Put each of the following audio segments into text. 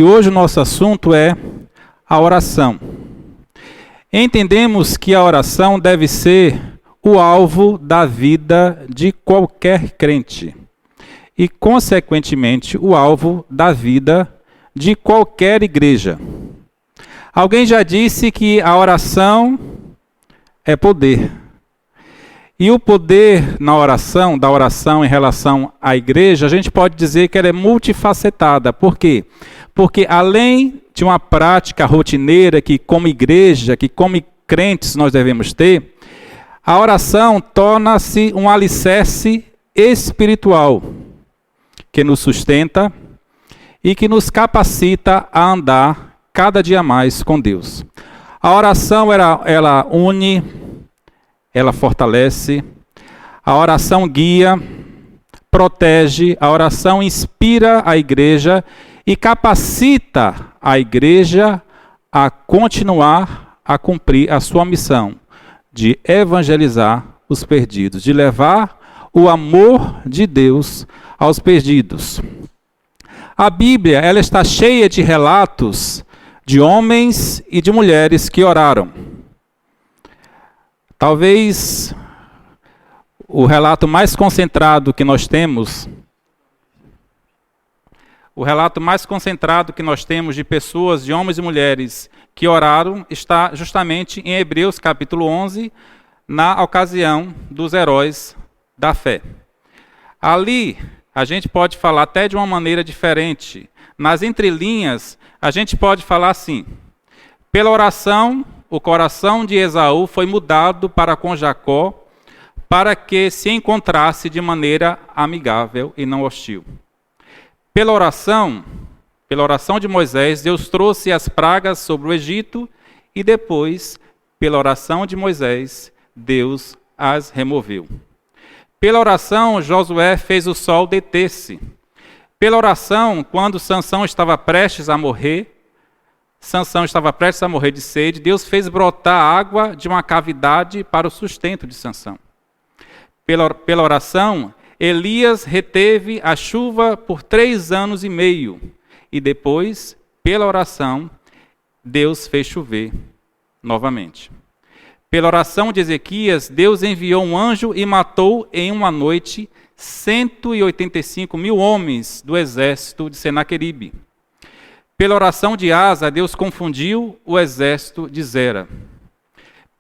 E hoje o nosso assunto é a oração. Entendemos que a oração deve ser o alvo da vida de qualquer crente e, consequentemente, o alvo da vida de qualquer igreja. Alguém já disse que a oração é poder. E o poder na oração, da oração em relação à igreja, a gente pode dizer que ela é multifacetada. Por quê? Porque além de uma prática rotineira que como igreja, que como crentes nós devemos ter, a oração torna-se um alicerce espiritual que nos sustenta e que nos capacita a andar cada dia mais com Deus. A oração, ela une, ela fortalece, a oração guia, protege, a oração inspira a igreja e capacita a igreja a continuar a cumprir a sua missão de evangelizar os perdidos, de levar o amor de Deus aos perdidos. A Bíblia, ela está cheia de relatos de homens e de mulheres que oraram. Talvez o relato mais concentrado que nós temos, de pessoas, de homens e mulheres que oraram, está justamente em Hebreus capítulo 11, na ocasião dos heróis da fé. Ali, a gente pode falar até de uma maneira diferente. Nas entrelinhas, a gente pode falar assim: pela oração, o coração de Esaú foi mudado para com Jacó, para que se encontrasse de maneira amigável e não hostil. Pela oração de Moisés, Deus trouxe as pragas sobre o Egito e depois, pela oração de Moisés, Deus as removeu. Pela oração, Josué fez o sol deter-se. Pela oração, quando Sansão estava prestes a morrer de sede, Deus fez brotar água de uma cavidade para o sustento de Sansão. Pela oração, Elias reteve a chuva por 3 anos e meio. E depois, pela oração, Deus fez chover novamente. Pela oração de Ezequias, Deus enviou um anjo e matou em uma noite 185.000 homens do exército de Senaqueribe. Pela oração de Asa, Deus confundiu o exército de Zera.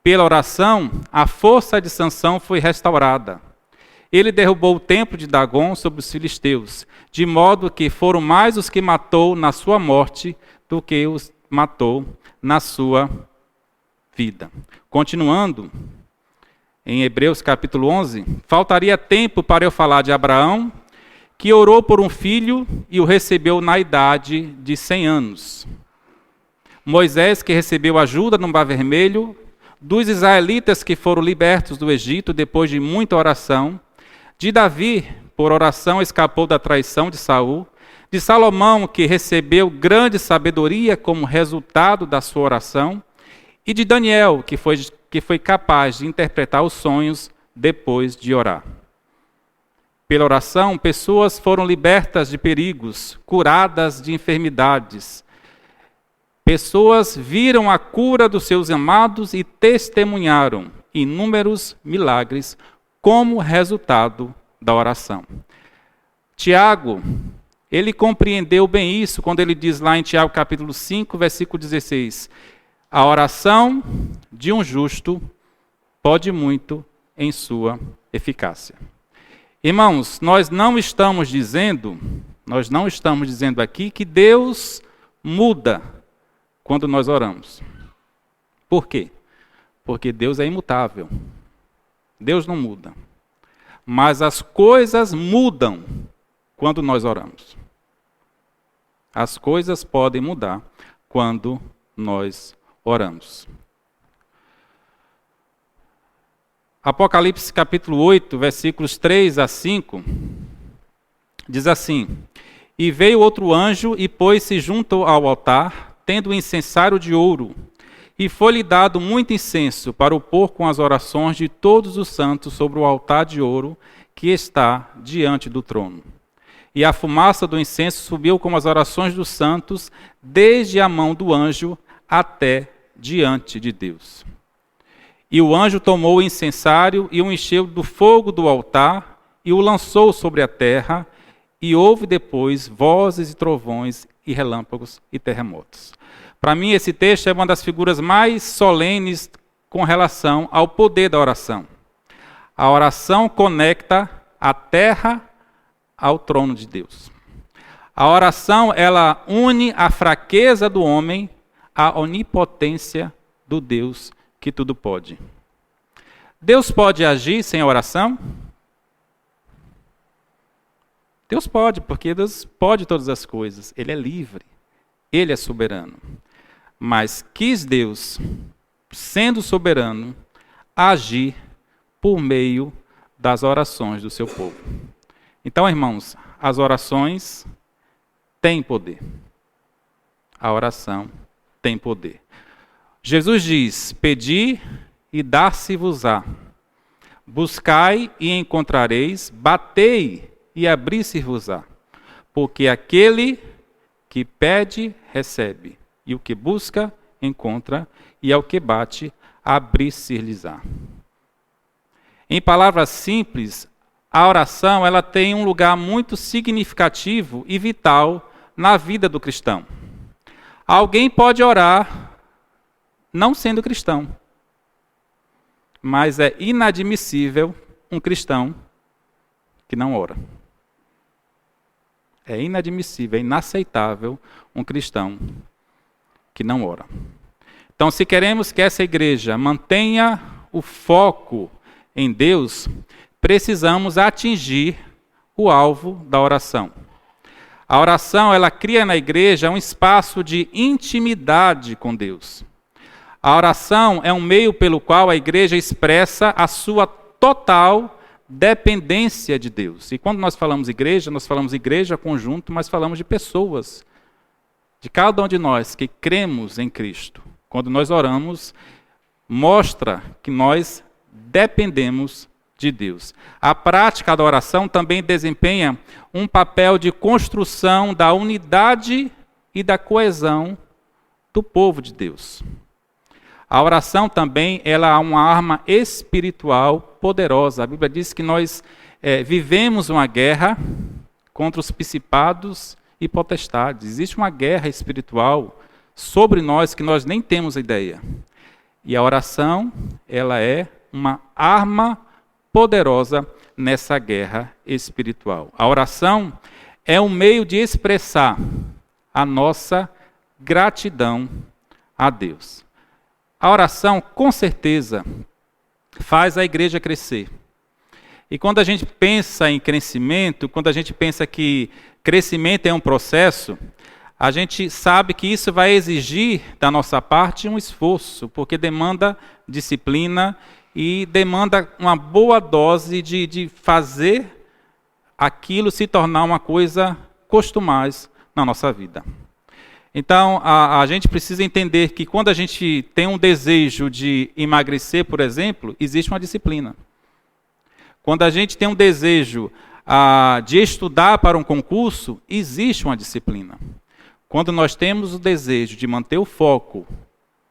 Pela oração, a força de Sansão foi restaurada. Ele derrubou o templo de Dagom sobre os filisteus, de modo que foram mais os que matou na sua morte do que os matou na sua vida. Continuando, em Hebreus capítulo 11, faltaria tempo para eu falar de Abraão, que orou por um filho e o recebeu na idade de 100 anos. Moisés, que recebeu ajuda no Mar Vermelho, dos israelitas que foram libertos do Egito depois de muita oração, de Davi, por oração, escapou da traição de Saul, de Salomão, que recebeu grande sabedoria como resultado da sua oração, e de Daniel, que foi capaz de interpretar os sonhos depois de orar. Pela oração, pessoas foram libertas de perigos, curadas de enfermidades. Pessoas viram a cura dos seus amados e testemunharam inúmeros milagres como resultado da oração. Tiago, ele compreendeu bem isso quando ele diz lá em Tiago capítulo 5, versículo 16, a oração de um justo pode muito em sua eficácia. Irmãos, nós não estamos dizendo aqui que Deus muda quando nós oramos. Por quê? Porque Deus é imutável. Deus não muda. Mas as coisas mudam quando nós oramos. As coisas podem mudar quando nós oramos. Apocalipse capítulo 8, versículos 3 a 5, diz assim: E veio outro anjo e pôs-se junto ao altar, tendo um incensário de ouro, e foi-lhe dado muito incenso para o pôr com as orações de todos os santos sobre o altar de ouro que está diante do trono. e a fumaça do incenso subiu como as orações dos santos, desde a mão do anjo até diante de Deus. E o anjo tomou o incensário e o encheu do fogo do altar e o lançou sobre a terra, e houve depois vozes e trovões e relâmpagos e terremotos. Para mim, esse texto é uma das figuras mais solenes com relação ao poder da oração. A oração conecta a terra ao trono de Deus. A oração, ela une a fraqueza do homem à onipotência do Deus que tudo pode. Deus pode agir sem oração? Deus pode, porque Deus pode todas as coisas. Ele é livre. Ele é soberano. Mas quis Deus, sendo soberano, agir por meio das orações do seu povo. Então, irmãos, as orações têm poder. A oração tem poder. Jesus diz: pedi e dar-se-vos-á. Buscai e encontrareis, batei e abrir-se-vos-á. Porque aquele que pede, recebe, e o que busca, encontra, e ao que bate, abrir-se-lhes-á. Em palavras simples, a oração ela tem um lugar muito significativo e vital na vida do cristão. Alguém pode orar não sendo cristão, mas é inadmissível um cristão que não ora. É inadmissível, é inaceitável um cristão que não ora. Então, se queremos que essa igreja mantenha o foco em Deus, precisamos atingir o alvo da oração. A oração, ela cria na igreja um espaço de intimidade com Deus. A oração é um meio pelo qual a igreja expressa a sua total dependência de Deus. E quando nós falamos igreja conjunto, mas falamos de pessoas, de cada um de nós que cremos em Cristo. Quando nós oramos, mostra que nós dependemos de Deus. A prática da oração também desempenha um papel de construção da unidade e da coesão do povo de Deus. A oração também ela é uma arma espiritual poderosa. A Bíblia diz que nós vivemos uma guerra contra os principados e potestades. Existe uma guerra espiritual sobre nós que nós nem temos ideia. E a oração, ela é uma arma poderosa nessa guerra espiritual. A oração é um meio de expressar a nossa gratidão a Deus. A oração, com certeza, faz a igreja crescer. E quando a gente pensa em crescimento, quando a gente pensa que crescimento é um processo, a gente sabe que isso vai exigir da nossa parte um esforço, porque demanda disciplina e demanda uma boa dose de fazer aquilo se tornar uma coisa costumaz na nossa vida. Então, a gente precisa entender que quando a gente tem um desejo de emagrecer, por exemplo, existe uma disciplina. Quando a gente tem um desejo de estudar para um concurso, existe uma disciplina. Quando nós temos o desejo de manter o foco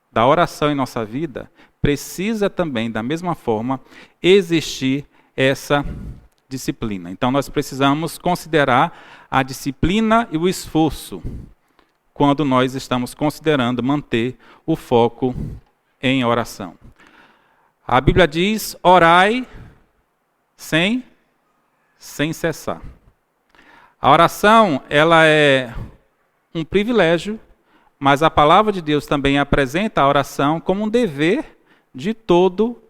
da oração em nossa vida, precisa também, da mesma forma, existir essa disciplina. Então, nós precisamos considerar a disciplina e o esforço quando nós estamos considerando manter o foco em oração. A Bíblia diz: orai sem cessar. A oração, ela é um privilégio, mas a palavra de Deus também apresenta a oração como um dever de todo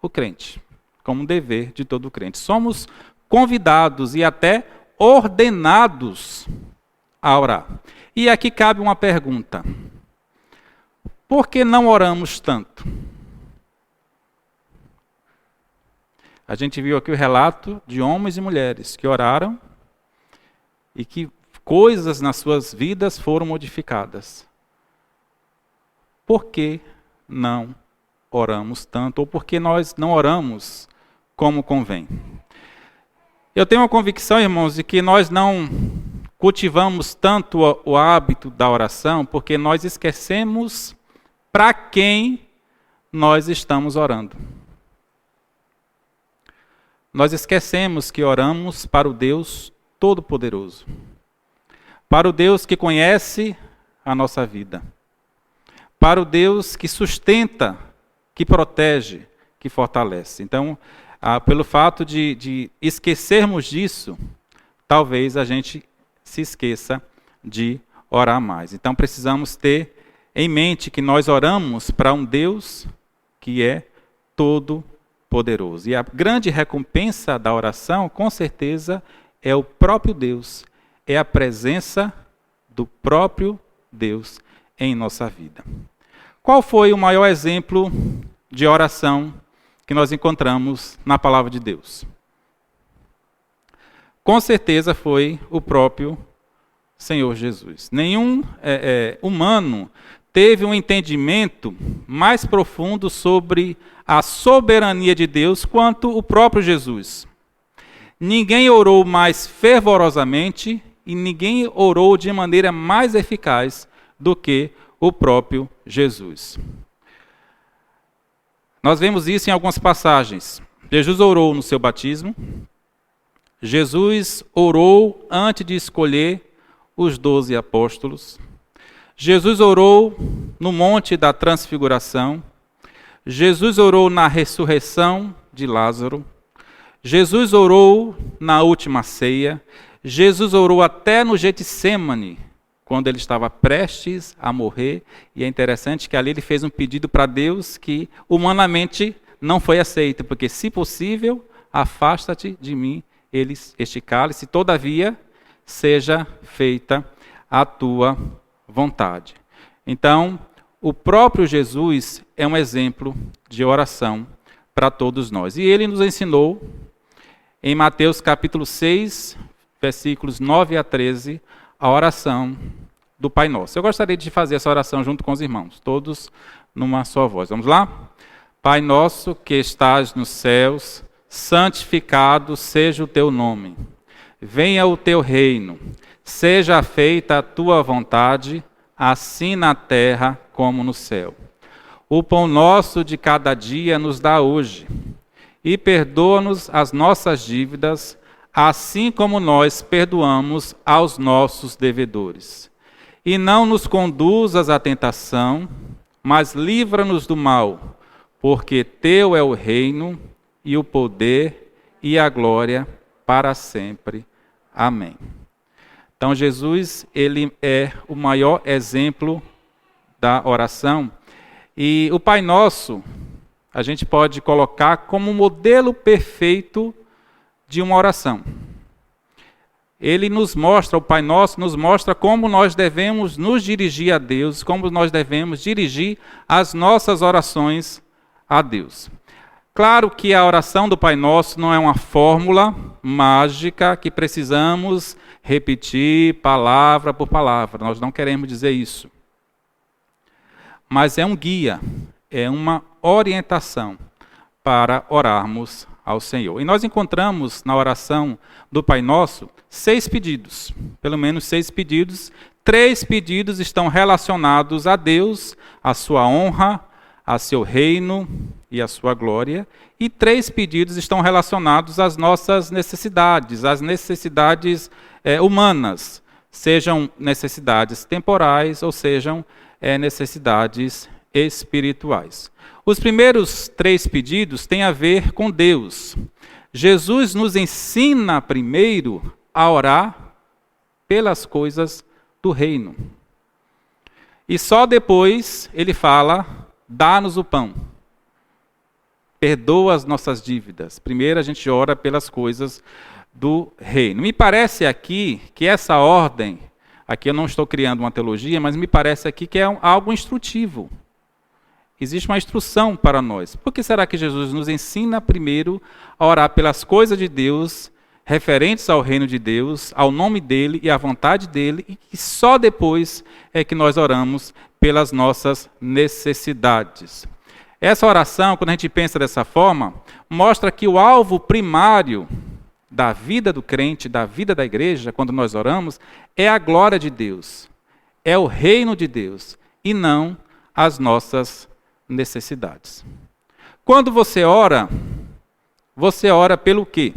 o crente. Como um dever de todo o crente. Somos convidados e até ordenados a orar. E aqui cabe uma pergunta: por que não oramos tanto? A gente viu aqui o relato de homens e mulheres que oraram e que coisas nas suas vidas foram modificadas. Por que não oramos tanto? Ou por que nós não oramos como convém? Eu tenho uma convicção, irmãos, de que nós não cultivamos tanto o hábito da oração porque nós esquecemos para quem nós estamos orando. Nós esquecemos que oramos para o Deus Todo-Poderoso, para o Deus que conhece a nossa vida, para o Deus que sustenta, que protege, que fortalece. Então, pelo fato de esquecermos disso, talvez a gente se esqueça de orar mais. Então, precisamos ter em mente que nós oramos para um Deus que é todo-poderoso. E a grande recompensa da oração, com certeza, é o próprio Deus, é a presença do próprio Deus em nossa vida. Qual foi o maior exemplo de oração que nós encontramos na palavra de Deus? Com certeza foi o próprio Senhor Jesus. Nenhum humano teve um entendimento mais profundo sobre a soberania de Deus quanto o próprio Jesus. Ninguém orou mais fervorosamente e ninguém orou de maneira mais eficaz do que o próprio Jesus. Nós vemos isso em algumas passagens. Jesus orou no seu batismo. Jesus orou antes de escolher os 12 apóstolos. Jesus orou no Monte da Transfiguração. Jesus orou na ressurreição de Lázaro. Jesus orou na última ceia. Jesus orou até no Getsêmani, quando ele estava prestes a morrer. E é interessante que ali ele fez um pedido para Deus que humanamente não foi aceito, porque, se possível, afasta-te de mim este cálice, todavia seja feita a tua vontade. Então, o próprio Jesus é um exemplo de oração para todos nós. E ele nos ensinou, em Mateus capítulo 6, versículos 9 a 13, a oração do Pai Nosso. Eu gostaria de fazer essa oração junto com os irmãos, todos numa só voz. Vamos lá? Pai nosso que estás nos céus, santificado seja o teu nome. Venha o teu reino. Seja feita a tua vontade, assim na terra como no céu. O pão nosso de cada dia nos dá hoje. E perdoa-nos as nossas dívidas, assim como nós perdoamos aos nossos devedores. E não nos conduzas à tentação, mas livra-nos do mal, porque teu é o reino, e o poder, e a glória, para sempre. Amém. Então, Jesus, ele é o maior exemplo da oração. E o Pai Nosso, a gente pode colocar como um modelo perfeito de uma oração. Ele nos mostra, o Pai Nosso nos mostra como nós devemos nos dirigir a Deus, como nós devemos dirigir as nossas orações a Deus. Claro que a oração do Pai Nosso não é uma fórmula mágica que precisamos repetir palavra por palavra. Nós não queremos dizer isso. Mas é um guia, é uma orientação para orarmos ao Senhor. E nós encontramos na oração do Pai Nosso 6 pedidos, pelo menos 6 pedidos. 3 pedidos estão relacionados a Deus, a sua honra, a seu reino e a sua glória. E 3 pedidos estão relacionados às nossas necessidades, às necessidades humanas, sejam necessidades temporais ou sejam necessidades espirituais. Os primeiros 3 pedidos têm a ver com Deus. Jesus nos ensina primeiro a orar pelas coisas do reino. E só depois ele fala, dá-nos o pão. Perdoa as nossas dívidas. Primeiro a gente ora pelas coisas do reino. Me parece aqui que essa ordem, aqui eu não estou criando uma teologia, mas me parece aqui que é algo instrutivo. Existe uma instrução para nós. Por que será que Jesus nos ensina primeiro a orar pelas coisas de Deus, referentes ao reino de Deus, ao nome dele e à vontade dele, e que só depois é que nós oramos pelas nossas necessidades? Essa oração, quando a gente pensa dessa forma, mostra que o alvo primário da vida do crente, da vida da igreja, quando nós oramos, é a glória de Deus, é o reino de Deus, e não as nossas necessidades. Quando você ora pelo quê?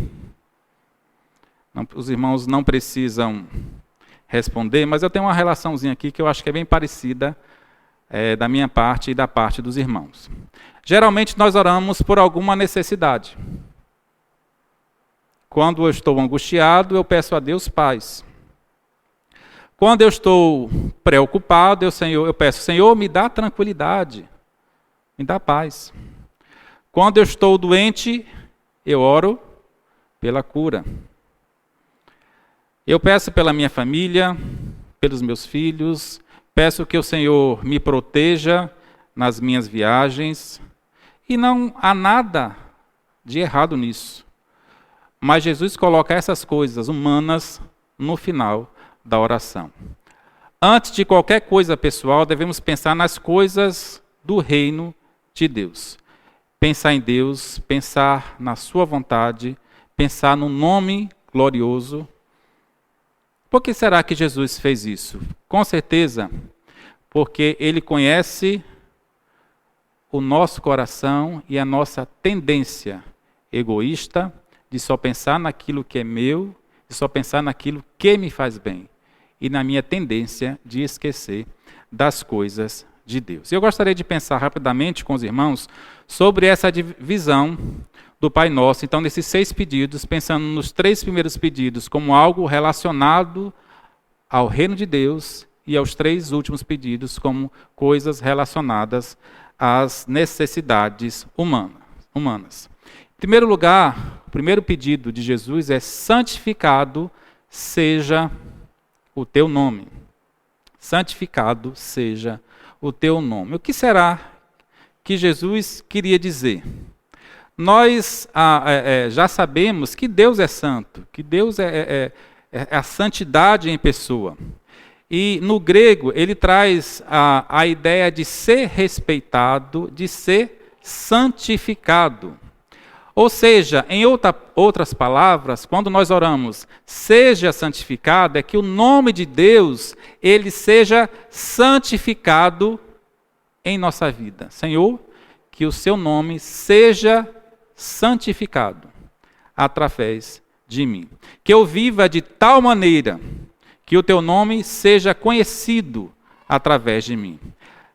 Os irmãos não precisam responder, mas eu tenho uma relaçãozinha aqui que eu acho que é bem parecida da minha parte e da parte dos irmãos. Geralmente nós oramos por alguma necessidade. Quando eu estou angustiado, eu peço a Deus paz. Quando eu estou preocupado, eu peço, Senhor, me dá tranquilidade, me dá paz. Quando eu estou doente, eu oro pela cura. Eu peço pela minha família, pelos meus filhos, peço que o Senhor me proteja nas minhas viagens, e não há nada de errado nisso. Mas Jesus coloca essas coisas humanas no final da oração. Antes de qualquer coisa pessoal, devemos pensar nas coisas do reino de Deus. Pensar em Deus, pensar na sua vontade, pensar no nome glorioso. Por que será que Jesus fez isso? Com certeza, porque Ele conhece o nosso coração e a nossa tendência egoísta de só pensar naquilo que é meu, de só pensar naquilo que me faz bem, e na minha tendência de esquecer das coisas de Deus. Eu gostaria de pensar rapidamente com os irmãos sobre essa divisão do Pai Nosso. Então, nesses 6 pedidos, pensando nos 3 primeiros pedidos como algo relacionado ao reino de Deus e aos 3 últimos pedidos como coisas relacionadas às necessidades humanas. Em primeiro lugar, o primeiro pedido de Jesus é: santificado seja o teu nome. Santificado seja o teu nome. O que será que Jesus queria dizer? Nós já sabemos que Deus é santo, que Deus é a santidade em pessoa. E no grego ele traz a ideia de ser respeitado, de ser santificado. Ou seja, em outras palavras, quando nós oramos, seja santificado, é que o nome de Deus, ele seja santificado em nossa vida. Senhor, que o seu nome seja santificado através de mim. Que eu viva de tal maneira que o teu nome seja conhecido através de mim.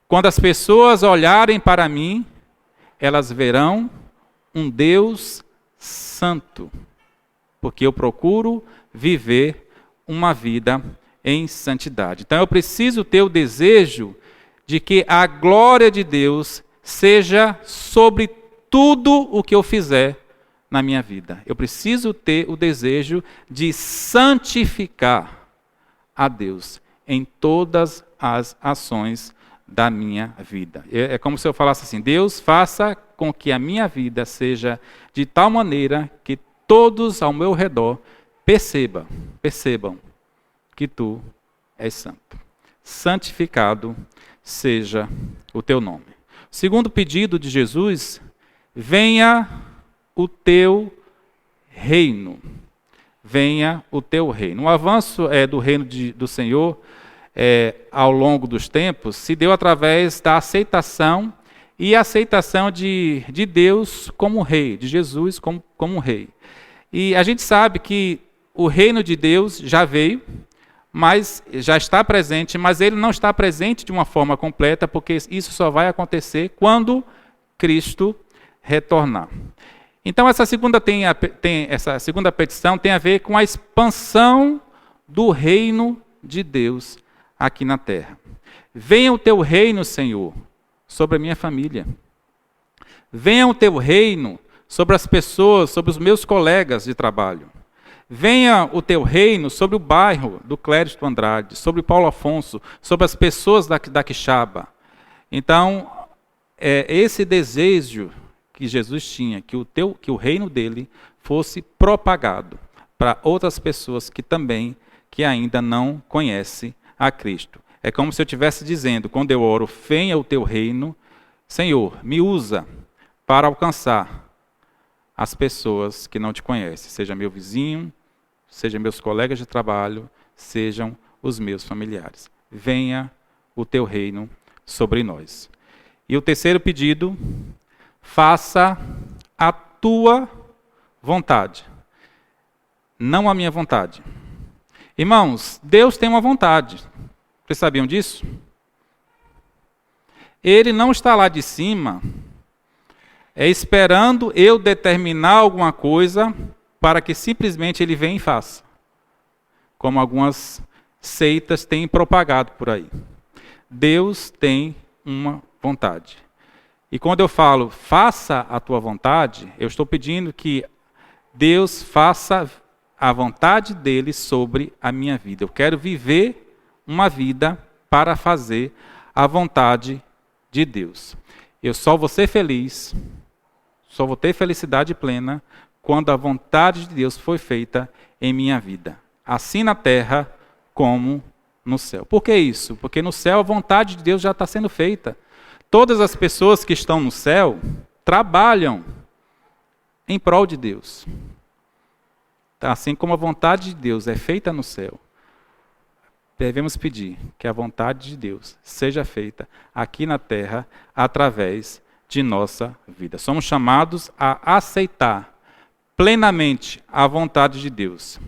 Quando as pessoas olharem para mim, elas verão um Deus santo, porque eu procuro viver uma vida em santidade. Então eu preciso ter o desejo de que a glória de Deus seja sobre tudo o que eu fizer na minha vida. Eu preciso ter o desejo de santificar a Deus em todas as ações da minha vida. É como se eu falasse assim: Deus, faça com que a minha vida seja de tal maneira que todos ao meu redor percebam que tu és santo. Santificado seja o teu nome. O segundo pedido de Jesus: venha o teu reino. Venha o teu reino. O avanço do reino do Senhor ao longo dos tempos se deu através da aceitação e aceitação de Deus como rei, de Jesus como rei. E a gente sabe que o reino de Deus já veio, mas já está presente, mas ele não está presente de uma forma completa, porque isso só vai acontecer quando Cristo retornar. Então essa segunda petição tem a ver com a expansão do reino de Deus aqui na terra. Venha o teu reino, Senhor, sobre a minha família. Venha o teu reino sobre as pessoas, sobre os meus colegas de trabalho. Venha o teu reino sobre o bairro do Clérito Andrade, sobre Paulo Afonso, sobre as pessoas da Quixaba. Então, esse desejo que Jesus tinha, que o reino dele fosse propagado para outras pessoas que ainda não conhecem a Cristo. É como se eu estivesse dizendo, quando eu oro, venha o teu reino, Senhor, me usa para alcançar as pessoas que não te conhecem, seja meu vizinho, seja meus colegas de trabalho, sejam os meus familiares. Venha o teu reino sobre nós. E o terceiro pedido, faça a tua vontade, não a minha vontade. Irmãos, Deus tem uma vontade. Vocês sabiam disso? Ele não está lá de cima, esperando eu determinar alguma coisa para que simplesmente ele venha e faça. Como algumas seitas têm propagado por aí. Deus tem uma vontade. E quando eu falo, faça a tua vontade, eu estou pedindo que Deus faça a vontade dele sobre a minha vida. Eu quero viver uma vida para fazer a vontade de Deus. Eu só vou ser feliz, só vou ter felicidade plena quando a vontade de Deus foi feita em minha vida. Assim na terra como no céu. Por que isso? Porque no céu a vontade de Deus já está sendo feita. Todas as pessoas que estão no céu trabalham em prol de Deus. Assim como a vontade de Deus é feita no céu, devemos pedir que a vontade de Deus seja feita aqui na terra através de nossa vida. Somos chamados a aceitar plenamente a vontade de Deus.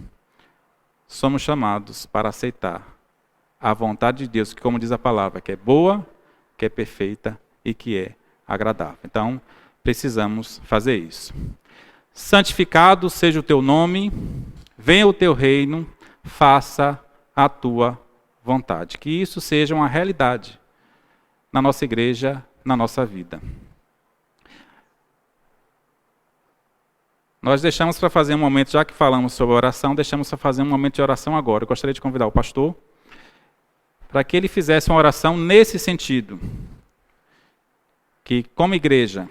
Somos chamados para aceitar a vontade de Deus, que, como diz a palavra, que é boa, que é perfeita e que é agradável. Então, precisamos fazer isso. Santificado seja o teu nome, venha o teu reino, faça a tua vontade. Que isso seja uma realidade na nossa igreja, na nossa vida. Nós deixamos para fazer um momento, já que falamos sobre oração, deixamos para fazer um momento de oração agora. Eu gostaria de convidar o pastor para que ele fizesse uma oração nesse sentido. Que, como igreja,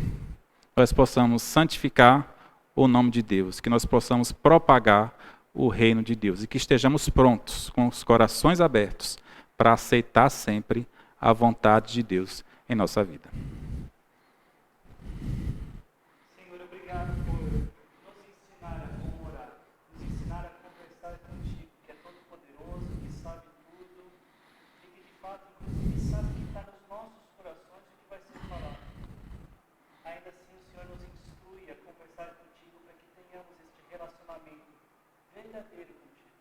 nós possamos santificar o nome de Deus, que nós possamos propagar o reino de Deus e que estejamos prontos, com os corações abertos, para aceitar sempre a vontade de Deus em nossa vida. Senhor, obrigado por nos ensinar a como orar, nos ensinar a conversar contigo, que é todo poderoso, que sabe tudo e que de fato, inclusive, sabe o que está nos nossos corações e o que vai ser falado. Ainda assim, o Senhor nos instrui a conversar contigo para que tenhamos este relacionamento verdadeiro contigo.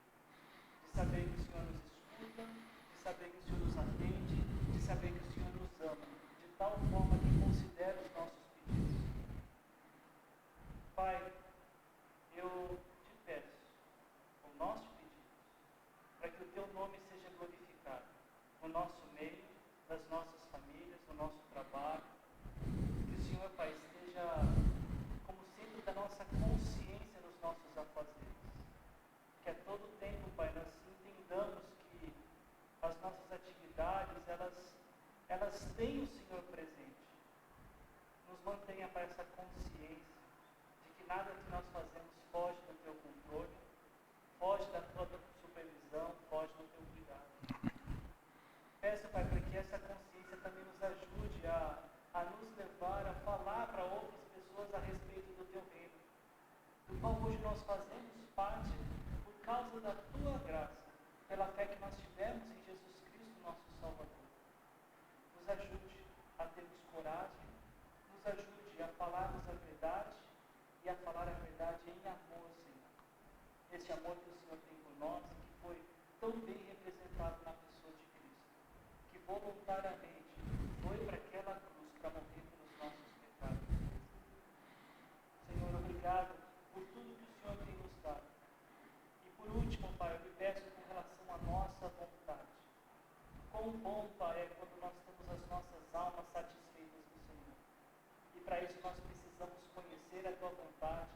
De saber que o Senhor nos escuta, de saber que o Senhor nos atende, de saber que o Senhor nos ama, de tal forma que considera os nossos pedidos. Pai, eu te peço, o nosso pedido, para que o teu nome seja glorificado no nosso meio, nas nossas famílias, no nosso trabalho. Que o Senhor, Pai, esteja como centro da nossa consciência nos nossos afazeres. Que a todo tempo, Pai, nós entendamos que as nossas atividades, elas têm o Senhor presente. Nos mantenha, Pai, essa consciência de que nada que nós fazemos foge do teu controle, foge da tua supervisão, foge do teu cuidado. Peço, Pai, para que essa consciência também nos ajude a nos levar a falar para outras pessoas a respeito do teu reino, do qual hoje nós fazemos parte por causa da tua graça, pela fé que nós tivemos em Jesus Cristo, nosso Salvador. Nos ajude a termos coragem, nos ajude a falarmos a verdade e a falar a verdade em amor, Senhor. Esse amor que o Senhor tem por nós, que foi tão bem representado na pessoa de Cristo, que voluntariamente foi para aquela cruz para morrer pelos nossos pecados. Senhor, obrigado por tudo que o Senhor tem nos dado. E por último, Pai, eu lhe peço com relação à nossa vontade. Quão bom, Pai, é quando nós temos as nossas almas satisfeitas no Senhor. E para isso nós precisamos conhecer a tua vontade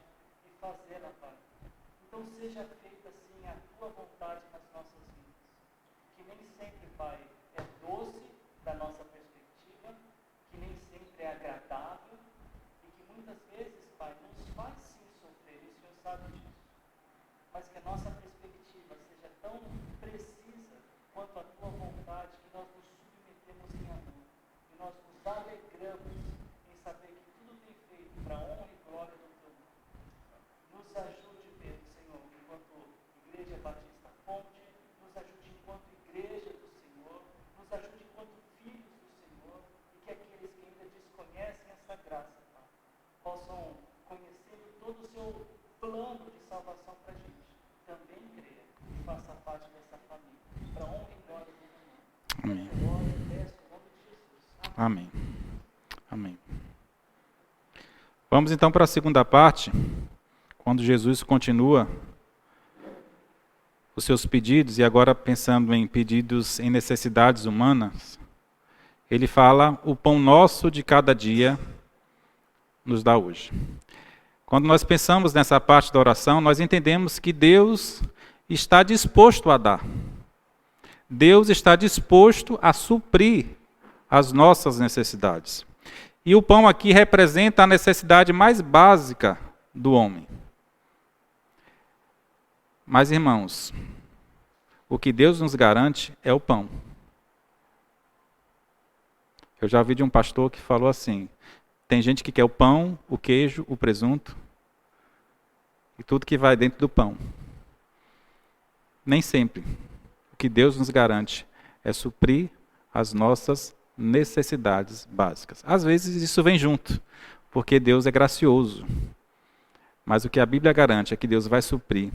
e fazê-la, Pai. Então seja feita, sim, a tua vontade nas nossas vidas. Que nem sempre, Pai, é doce da nossa perspectiva, que nem sempre é agradável e que muitas vezes, Pai, nos faz sim sofrer, e o Senhor sabe disso. Mas que a nossa perspectiva seja tão precisa quanto a tua vontade, que nós nos submetemos em amor e nós nos alegramos em saber que tudo tem feito para a honra e glória do teu nome. Batista Ponte, nos ajude enquanto igreja do Senhor, nos ajude enquanto filhos do Senhor, e que aqueles que ainda desconhecem essa graça, Pai, possam conhecer todo o seu plano de salvação para a gente. Também creia e faça parte dessa família, para honra e glória do nome. Amém. Glória, peço em nome de Jesus. Amém. Amém. Vamos então para a segunda parte, quando Jesus continua os seus pedidos, e agora pensando em pedidos em necessidades humanas, ele fala: o pão nosso de cada dia nos dá hoje. Quando nós pensamos nessa parte da oração, nós entendemos que Deus está disposto a dar. Deus está disposto a suprir as nossas necessidades. E o pão aqui representa a necessidade mais básica do homem. Mas, irmãos, o que Deus nos garante é o pão. Eu já ouvi de um pastor que falou assim: tem gente que quer o pão, o queijo, o presunto e tudo que vai dentro do pão. Nem sempre. O que Deus nos garante é suprir as nossas necessidades básicas. Às vezes isso vem junto, porque Deus é gracioso. Mas o que a Bíblia garante é que Deus vai suprir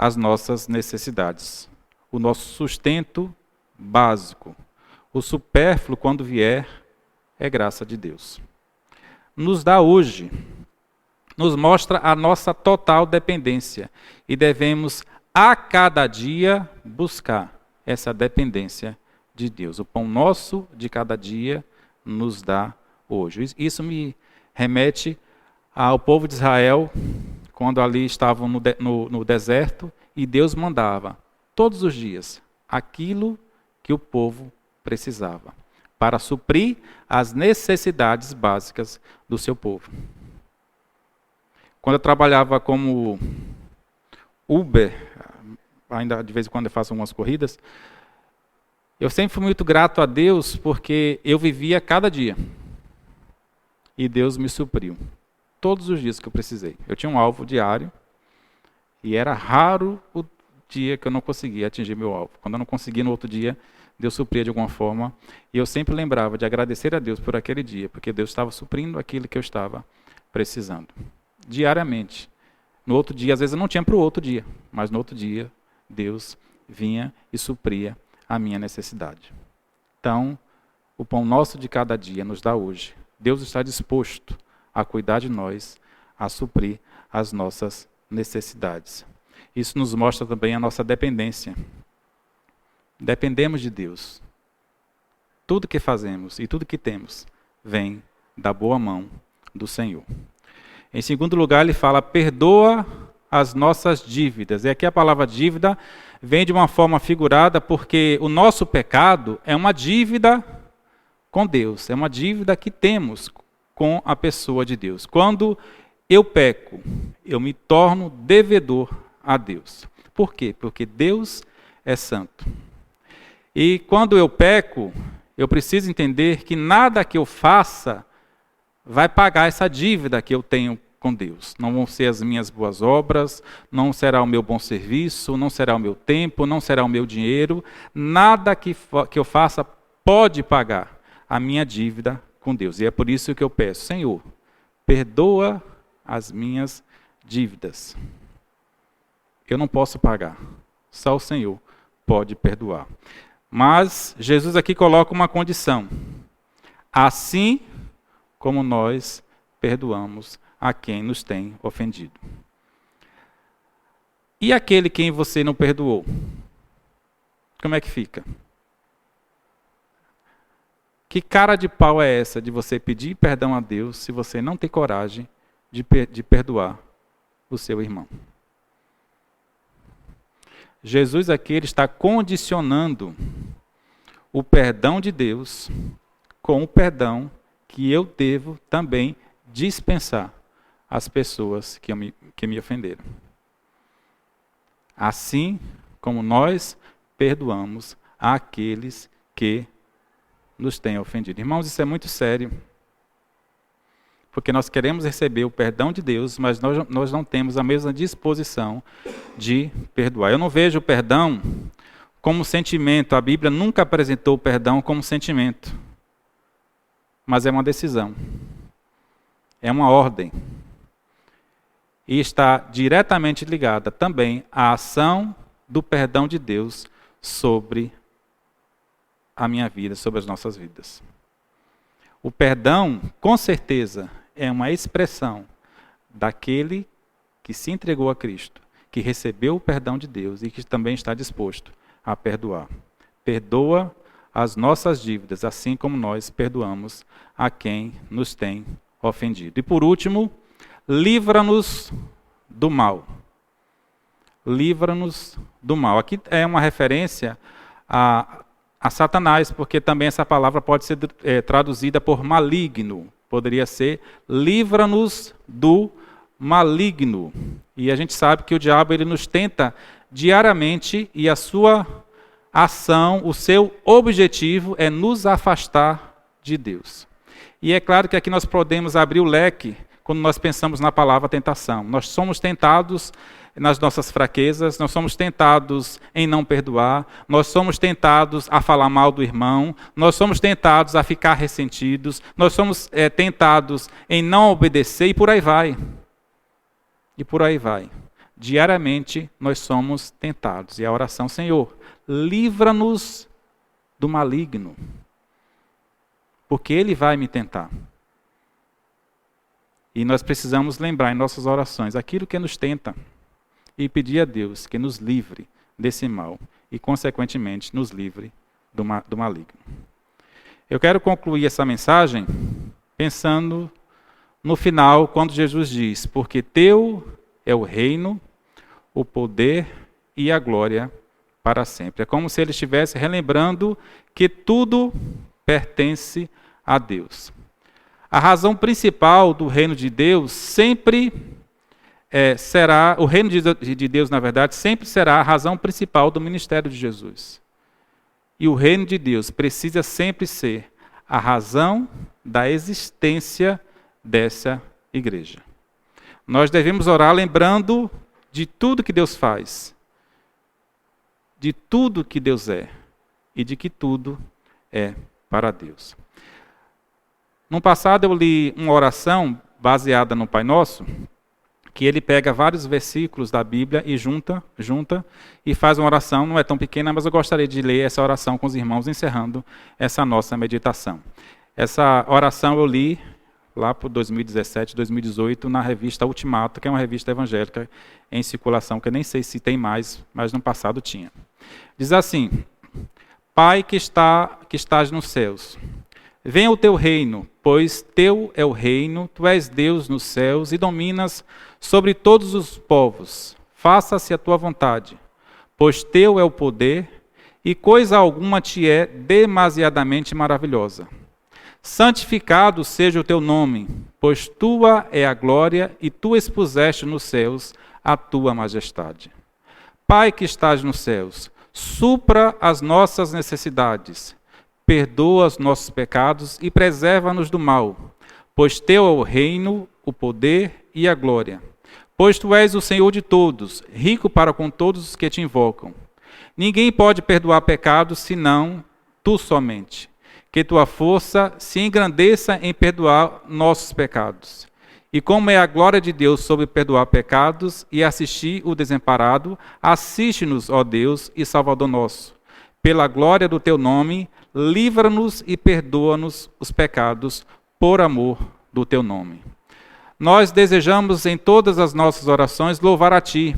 as nossas necessidades, o nosso sustento básico. O supérfluo, quando vier, é graça de Deus. Nos dá hoje, nos mostra a nossa total dependência, e devemos a cada dia buscar essa dependência de Deus. O pão nosso de cada dia nos dá hoje. Isso me remete ao povo de Israel, quando ali estavam no deserto, e Deus mandava todos os dias aquilo que o povo precisava, para suprir as necessidades básicas do seu povo. Quando eu trabalhava como Uber, ainda de vez em quando eu faço algumas corridas, eu sempre fui muito grato a Deus, porque eu vivia cada dia. E Deus me supriu todos os dias que eu precisei. Eu tinha um alvo diário, e era raro o dia que eu não conseguia atingir meu alvo. Quando eu não conseguia no outro dia, Deus supria de alguma forma, e eu sempre lembrava de agradecer a Deus por aquele dia, porque Deus estava suprindo aquilo que eu estava precisando. Diariamente. No outro dia, às vezes eu não tinha para o outro dia, mas no outro dia, Deus vinha e supria a minha necessidade. Então, o pão nosso de cada dia nos dá hoje. Deus está disposto a cuidar de nós, a suprir as nossas necessidades. Isso nos mostra também a nossa dependência. Dependemos de Deus. Tudo que fazemos e tudo que temos vem da boa mão do Senhor. Em segundo lugar, ele fala: perdoa as nossas dívidas. E aqui a palavra dívida vem de uma forma figurada, porque o nosso pecado é uma dívida com Deus, é uma dívida que temos com a pessoa de Deus. Quando eu peco, eu me torno devedor a Deus. Por quê? Porque Deus é santo. E quando eu peco, eu preciso entender que nada que eu faça vai pagar essa dívida que eu tenho com Deus. Não vão ser as minhas boas obras, não será o meu bom serviço, não será o meu tempo, não será o meu dinheiro. Nada que eu faça pode pagar a minha dívida com Deus. E é por isso que eu peço: Senhor, perdoa as minhas dívidas. Eu não posso pagar, só o Senhor pode perdoar. Mas Jesus aqui coloca uma condição: assim como nós perdoamos a quem nos tem ofendido. E aquele quem você não perdoou? Como é que fica? Que cara de pau é essa de você pedir perdão a Deus se você não tem coragem de perdoar o seu irmão? Jesus aqui ele está condicionando o perdão de Deus com o perdão que eu devo também dispensar às pessoas que me ofenderam. Assim como nós perdoamos àqueles que nos têm ofendido. Irmãos, isso é muito sério. porque nós queremos receber o perdão de Deus, mas nós não temos a mesma disposição de perdoar. Eu não vejo o perdão como sentimento. A Bíblia nunca apresentou o perdão como sentimento, mas é uma decisão, é uma ordem. E está diretamente ligada também à ação do perdão de Deus sobre a minha vida, sobre as nossas vidas. O perdão, com certeza, é uma expressão daquele que se entregou a Cristo, que recebeu o perdão de Deus e que também está disposto a perdoar. Perdoa as nossas dívidas, assim como nós perdoamos a quem nos tem ofendido. E por último, livra-nos do mal. Livra-nos do mal. Aqui é uma referência a Satanás, porque também essa palavra pode ser traduzida por maligno. Poderia ser, livra-nos do maligno. E a gente sabe que o diabo ele nos tenta diariamente e a sua ação, o seu objetivo é nos afastar de Deus. E é claro que aqui nós podemos abrir o leque quando nós pensamos na palavra tentação. Nós somos tentados nas nossas fraquezas, nós somos tentados em não perdoar, nós somos tentados a falar mal do irmão, nós somos tentados a ficar ressentidos, nós somos tentados em não obedecer e por aí vai. E por aí vai. Diariamente nós somos tentados. E a oração, Senhor, livra-nos do maligno, porque ele vai me tentar. E nós precisamos lembrar em nossas orações aquilo que nos tenta e pedir a Deus que nos livre desse mal e, consequentemente, nos livre do maligno. Eu quero concluir essa mensagem pensando no final, quando Jesus diz: porque teu é o reino, o poder e a glória para sempre. É como se ele estivesse relembrando que tudo pertence a Deus. A razão principal do reino de Deus sempre será, o reino de Deus, na verdade, sempre será a razão principal do ministério de Jesus. E o reino de Deus precisa sempre ser a razão da existência dessa igreja. Nós devemos orar lembrando de tudo que Deus faz, de tudo que Deus é e de que tudo é para Deus. No passado eu li uma oração baseada no Pai Nosso, que ele pega vários versículos da Bíblia e junta e faz uma oração, não é tão pequena, mas eu gostaria de ler essa oração com os irmãos, encerrando essa nossa meditação. Essa oração eu li lá por 2017, 2018, na revista Ultimato, que é uma revista evangélica em circulação, que eu nem sei se tem mais, mas no passado tinha. Diz assim: Pai que estás nos céus, venha o teu reino, pois teu é o reino, tu és Deus nos céus e dominas sobre todos os povos. Faça-se a tua vontade, pois teu é o poder e coisa alguma te é demasiadamente maravilhosa. Santificado seja o teu nome, pois tua é a glória e tu expuseste nos céus a tua majestade. Pai que estás nos céus, supra as nossas necessidades, perdoa os nossos pecados e preserva-nos do mal, pois teu é o reino, o poder e a glória. Pois tu és o Senhor de todos, rico para com todos os que te invocam. Ninguém pode perdoar pecados senão tu somente. Que tua força se engrandeça em perdoar nossos pecados. E como é a glória de Deus sobre perdoar pecados e assistir o desamparado, assiste-nos, ó Deus e Salvador nosso. Pela glória do teu nome, livra-nos e perdoa-nos os pecados por amor do teu nome. Nós desejamos em todas as nossas orações louvar a ti,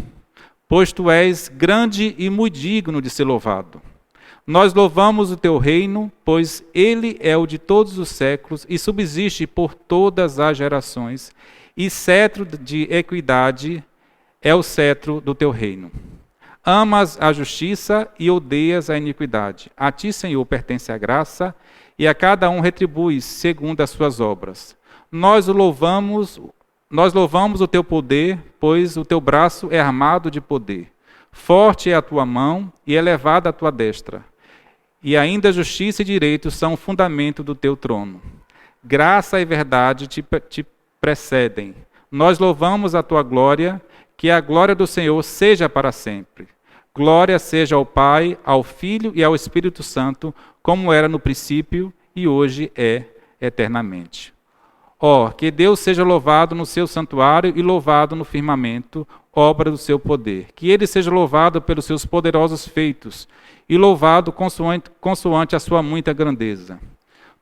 pois tu és grande e muito digno de ser louvado. Nós louvamos o teu reino, pois ele é o de todos os séculos e subsiste por todas as gerações, e cetro de equidade é o cetro do teu reino. Amas a justiça e odeias a iniquidade. A ti, Senhor, pertence a graça, e a cada um retribui segundo as suas obras. Nós louvamos o teu poder, pois o teu braço é armado de poder. Forte é a tua mão e elevada a tua destra. E ainda justiça e direito são o fundamento do teu trono. Graça e verdade te precedem. Nós louvamos a tua glória, que a glória do Senhor seja para sempre. Glória seja ao Pai, ao Filho e ao Espírito Santo, como era no princípio e hoje é eternamente. Ó, que Deus seja louvado no seu santuário e louvado no firmamento, obra do seu poder. Que ele seja louvado pelos seus poderosos feitos e louvado consoante a sua muita grandeza.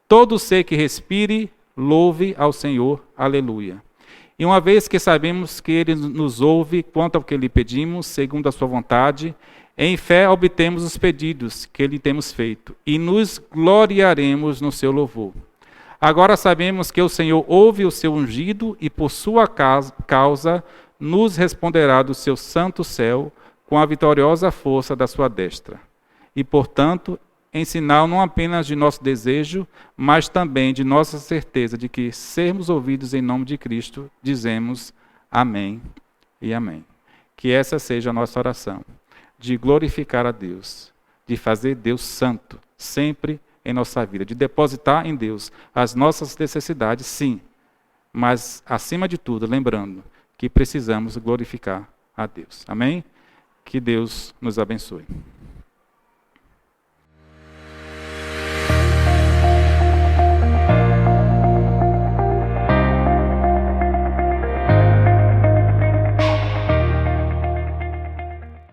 Todo ser que respire, louve ao Senhor. Aleluia. E uma vez que sabemos que ele nos ouve quanto ao que lhe pedimos, segundo a sua vontade, em fé obtemos os pedidos que lhe temos feito e nos gloriaremos no seu louvor. Agora sabemos que o Senhor ouve o seu ungido e por sua causa nos responderá do seu santo céu com a vitoriosa força da sua destra. E, portanto, em sinal não apenas de nosso desejo, mas também de nossa certeza de que sermos ouvidos em nome de Cristo, dizemos amém e amém. Que essa seja a nossa oração, de glorificar a Deus, de fazer Deus santo, sempre em nossa vida, de depositar em Deus as nossas necessidades, sim, mas, acima de tudo, lembrando que precisamos glorificar a Deus. Amém? Que Deus nos abençoe.